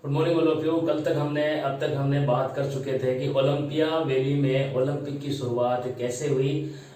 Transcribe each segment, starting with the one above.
Good morning all of you. अब तक हमने बात कर चुके थे कि ओलंपिया वैली में ओलंपिक की शुरुआत कैसे हुई।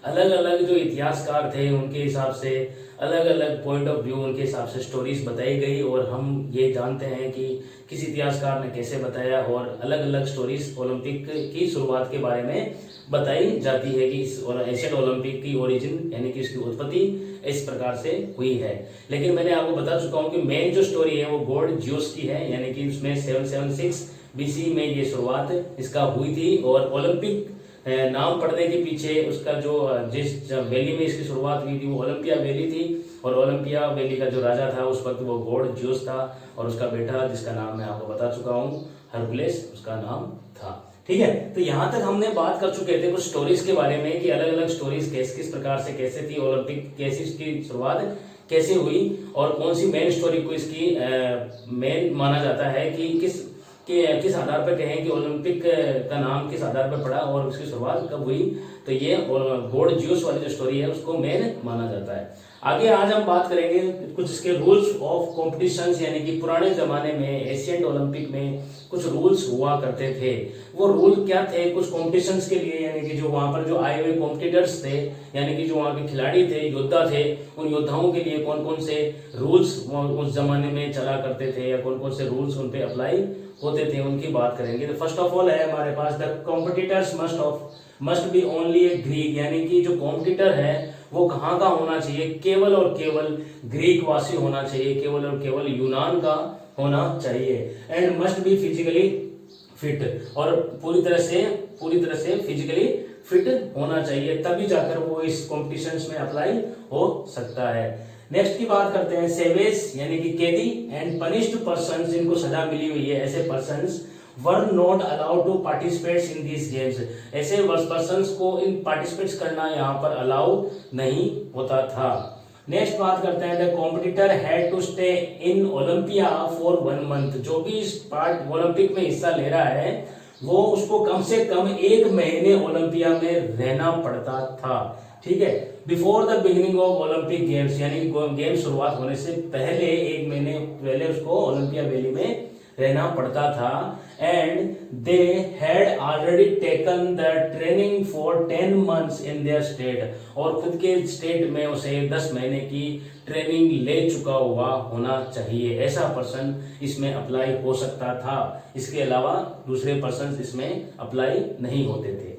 अलग अलग जो इतिहासकार थे उनके हिसाब से अलग अलग पॉइंट ऑफ व्यू, उनके हिसाब से स्टोरीज बताई गई और हम ये जानते हैं कि किस इतिहासकार ने कैसे बताया और अलग अलग स्टोरीज ओलंपिक की शुरुआत के बारे में बताई जाती है कि इस एशियन ओलंपिक की ओरिजिन यानी कि इसकी उत्पत्ति इस प्रकार से हुई है। लेकिन मैंने आपको बता चुका हूं कि मेन जो स्टोरी है वो गॉड ज्यूस की है, यानी कि उसमें 776 बीसी में ये शुरुआत इसका हुई थी। और ओलंपिक नाम पड़ने के पीछे उसका जो जिस वैली में इसकी शुरुआत हुई थी वो ओलंपिया वैली थी और ओलंपिया वैली का जो राजा था उस वक्त वो गॉड ज्यूस था और उसका बेटा जिसका नाम मैं आपको बता चुका हूँ हरकुलेस उसका नाम था। ठीक है, तो यहां तक हमने बात कर चुके थे कुछ स्टोरीज के बारे में कि अलग अलग स्टोरीज किस प्रकार से कैसे थी, ओलंपिक कैसी इसकी शुरुआत कैसे हुई और कौन सी मेन स्टोरी को इसकी मेन माना जाता है कि किस आधार पर कहें कि ओलंपिक का नाम किस आधार पर पड़ा और उसकी शुरुआत कब हुई। तो ये गॉड ज्यूस वाली जो स्टोरी है उसको मेन माना जाता है। आगे आज हम बात करेंगे कुछ इसके रूल्स ऑफ कॉम्पिटिशंस, यानी कि पुराने जमाने में एशियन ओलंपिक में कुछ रूल्स हुआ करते थे। वो रूल क्या थे कुछ कॉम्पिटिशंस के लिए, यानी कि जो वहां पर जो आए हुए कॉम्पिटिटर्स थे यानी कि जो वहां के खिलाड़ी थे, योद्धा थे, उन योद्धाओं के लिए कौन कौन से रूल्स उस जमाने में चला करते थे या कौन कौन से रूल्स उन पे अप्लाई होते थे उनकी बात करेंगे। तो फर्स्ट ऑफ ऑल है हमारे पास the competitors must be only a Greek, यानी कि जो कॉम्पिटिटर है वो कहाँ का होना चाहिए, केवल और केवल ग्रीक वासी होना चाहिए, केवल और केवल यूनान का होना चाहिए। And must be physically fit, और पूरी तरह से फिजिकली फिट होना चाहिए, तभी जाकर वो इस कॉम्पिटिशन्स में अप्लाई हो सकता है। नेक्स्ट की बात करते हैं सेवेज यानी कि कैदी एंड पनिश्ड पर्सन, जिनको सजा मिली हुई है, ऐसे persons were not allowed to participate in these games, ऐसे पर्सन्स को इन पार्टिसिपेट करना यहाँ पर अलाउ नहीं होता था। नेक्स्ट बात करते हैं the competitor had to stay in Olympia for 1 month, जो भी इस पार्ट ओलंपिक में हिस्सा ले रहा है वो उसको कम से कम 1 महीने ओलंपिया में रहना पड़ता था। ठीक है, before the beginning of Olympic games, यानी गेम शुरुआत होने से पहले 1 महीने पहले उसको ओलंपिया वैली में रहना पड़ता था। And they had already taken the training for 10 months in their state, और खुद के स्टेट में उसे 10 महीने की ट्रेनिंग ले चुका हुआ होना चाहिए, ऐसा पर्सन इसमें अप्लाई हो सकता था। इसके अलावा दूसरे पर्सन इसमें अप्लाई नहीं होते थे।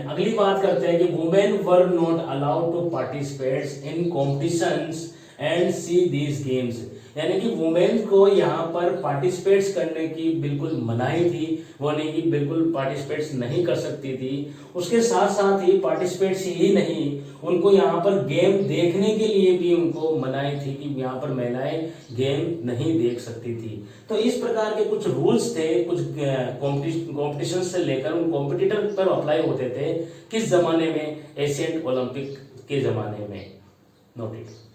अगली बात करते हैं कि women were not allowed to participate in competitions and see these games, यानी कि वुमेन को यहाँ पर पार्टिसिपेट्स करने की बिल्कुल मनाही थी, वो नहीं कि बिल्कुल पार्टिसिपेट्स नहीं कर सकती थी। उसके साथ साथ ही पार्टिसिपेट्स ही नहीं, उनको यहाँ पर गेम देखने के लिए भी उनको मनाही थी कि यहाँ पर महिलाएं गेम नहीं देख सकती थी। तो इस प्रकार के कुछ रूल्स थे, कुछ कॉम्पिटिशन से लेकर उन कॉम्पिटिटर पर अप्लाई होते थे किस जमाने में, एशियन ओलंपिक के जमाने में। नोटिस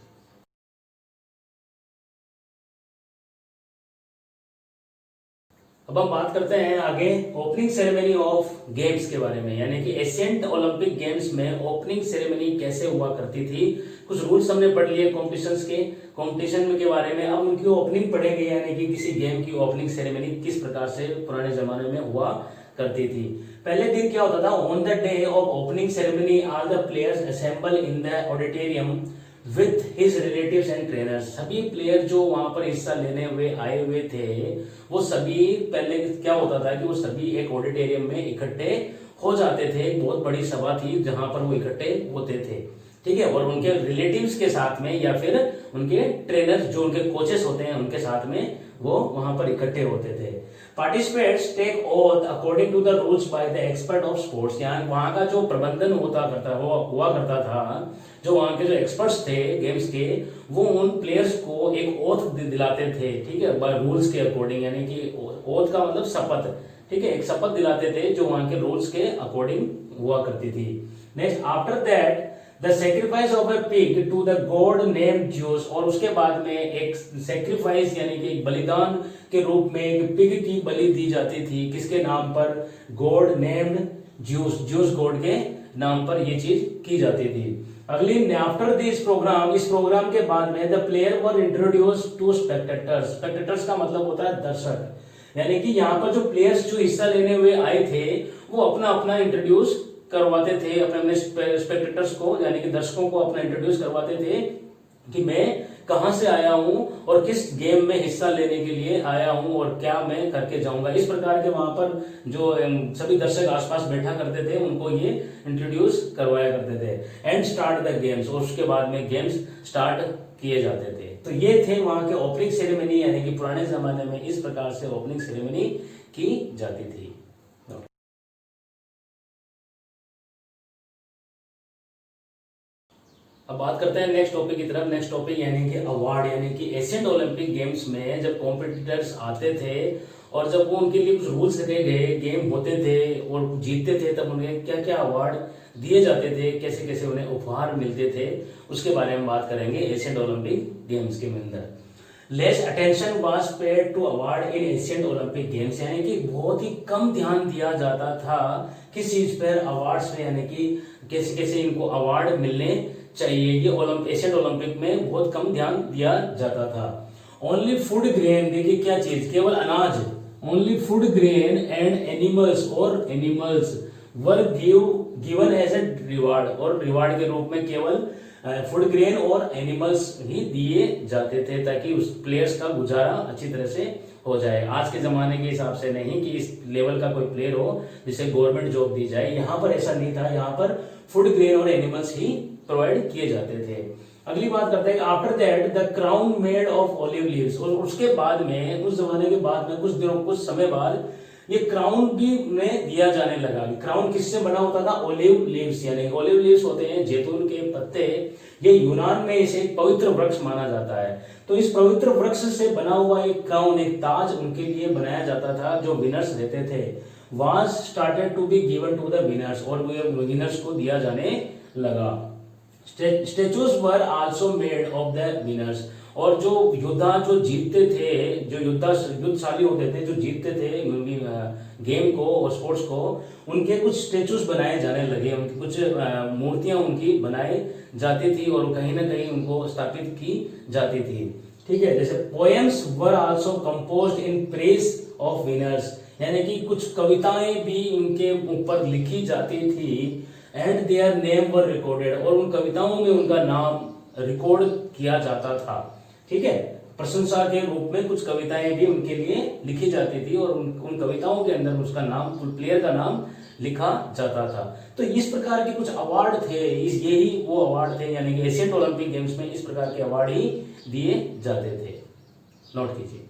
अब हम बात करते हैं आगे ओपनिंग सेरेमनी ऑफ गेम्स के बारे में, यानी कि एशियन ओलंपिक गेम्स में ओपनिंग सेरेमनी कैसे हुआ करती थी। कुछ रूल्स हमने पढ़ लिए कंपटीशन के बारे में। अब उनकी ओपनिंग पढ़ेंगे, यानी कि किसी गेम की ओपनिंग सेरेमनी किस प्रकार से पुराने जमाने में हुआ करती थी। पहले दिन क्या होता था, on the day of opening ceremony all the players assemble in the auditorium with his relatives and trainers, सभी प्लेयर जो वहां पर हिस्सा लेने हुए आए हुए थे वो सभी, पहले क्या होता था कि वो सभी एक ऑडिटोरियम में इकट्ठे हो जाते थे। बहुत बड़ी सभा थी जहां पर वो इकट्ठे होते थे। ठीक है, और उनके रिलेटिव्स के साथ में या फिर उनके ट्रेनर्स जो उनके कोचेस होते हैं उनके साथ में वो वहां पर इकट्ठे होते थे। Participates take oath according to the rules by the expert of sports, यानी वहां का जो प्रबंधन हुआ करता था, जो वहां के जो एक्सपर्ट्स थे गेम्स के, वो उन प्लेयर्स को एक ओथ दिलाते थे। ठीक है, बाय रूल्स के अकॉर्डिंग, यानी कि ओथ का मतलब शपथ। ठीक है, एक शपथ दिलाते थे जो वहां के रूल्स के अकॉर्डिंग हुआ करती थी। Next after that the sacrifice of a pig to the god name Zeus, और उसके बाद में एक सेक्रीफाइस यानी कि एक बलिदान के रूप में एक पिग की बलि दी जाती थी, किसके नाम पर, गॉड नेम्ड ज्यूस गॉड के नाम पर ये चीज की जाती थी। अगली आफ्टर दिस प्रोग्राम, इस प्रोग्राम के बाद में the player were introduce to spectators, spectators का मतलब होता है दर्शक। यानी कि यहाँ पर जो प्लेयर्स जो हिस्सा लेने हुए आए थे वो अपना अपना इंट्रोड्यूस करवाते थे, अपने अपने स्पेक्टेटर्स को यानी कि दर्शकों को अपना इंट्रोड्यूस करवाते थे कि मैं कहां से आया हूं और किस गेम में हिस्सा लेने के लिए आया हूं और क्या मैं करके जाऊंगा। इस प्रकार के वहां पर जो सभी दर्शक आसपास बैठा करते थे उनको ये इंट्रोड्यूस करवाया करते थे। एंड स्टार्ट द गेम्स, और उसके बाद में गेम्स स्टार्ट किए जाते थे। तो ये थे वहां के ओपनिंग सेरेमनी, यानी कि पुराने जमाने में इस प्रकार से ओपनिंग सेरेमनी की जाती थी। अब बात करते हैं नेक्स्ट टॉपिक की तरफ। नेक्स्ट टॉपिक यानी कि अवार्ड, यानी कि एशियन ओलंपिक गेम्स में जब कॉम्पिटिटर्स आते थे और जब वो उनके लिए कुछ रूल्स रखे गए, गेम होते थे और जीतते थे, तब उन्हें क्या क्या अवार्ड दिए जाते थे, कैसे कैसे उन्हें उपहार मिलते थे, उसके बारे में बात करेंगे एशियन ओलंपिक गेम्स के अंदर। Less attention was paid to award in Asian Olympic games, यानी कि बहुत ही कम ध्यान दिया जाता था किस चीज पर, अवार्ड्स में, यानी कि कैसे कैसे इनको अवार्ड मिलने चाहिए। ये एशियन ओलंपिक में बहुत कम ध्यान दिया जाता था। ओनली फूड ग्रेन, देखिए क्या चीज, केवल अनाज, only food grain and animals, और animals were given as a reward, और रिवार्ड के रूप में केवल फूड ग्रेन और एनिमल्स ही दिए जाते थे ताकि उस प्लेयर्स का गुजारा अच्छी तरह से हो जाए। आज के जमाने के हिसाब से नहीं कि इस लेवल का कोई प्लेयर हो जिसे गवर्नमेंट जॉब दी जाए, यहाँ पर ऐसा नहीं था। यहाँ पर फूड ग्रेन और एनिमल्स ही प्रोवाइड किए जाते थे। अगली बात करते हैं, after that the crown made of olive leaves, और उसके बाद में, उस जमाने के बाद में, कुछ दिनों कुछ समय बाद ये क्राउन भी में दिया जाने लगा। क्राउन किससे बना होता था? ऑलिव लीव्स, यानी ऑलिव लीव्स होते हैं जैतून के पत्ते। ये यूनान में इसे एक पवित्र वृक्ष माना जाता है। तो इस पवित्र वृक्ष से बना हुआ एक क्राउन, एक ताज उनके लिए बनाया जाता था जो विनर्स रहते थे। Was started to be given to the winners, और विनर्स को दिया जाने लगा। Statues were also made of the winners, और जो योद्धा जो जीतते थे, जो युद्धशाली होते थे, जो जीतते थे गेम को और स्पोर्ट्स को, उनके कुछ स्टेचूज बनाए जाने लगे, उनकी कुछ मूर्तियां उनकी बनाई जाती थी और कहीं ना कहीं उनको स्थापित की जाती थी। ठीक है, जैसे poems were also composed in praise of winners, यानी कि कुछ कविताएं भी उनके ऊपर लिखी जाती थी। And their name were recorded, और उन कविताओं में उनका नाम रिकॉर्ड किया जाता था। ठीक है, प्रशंसा के रूप में कुछ कविताएं भी उनके लिए लिखी जाती थी और उन कविताओं के अंदर उसका नाम, प्लेयर का नाम लिखा जाता था। तो इस प्रकार के कुछ अवार्ड थे, यही वो अवार्ड थे, यानी कि एशियन ओलंपिक गेम्स में इस प्रकार के अवार्ड ही दिए जाते थे। नोट कीजिए।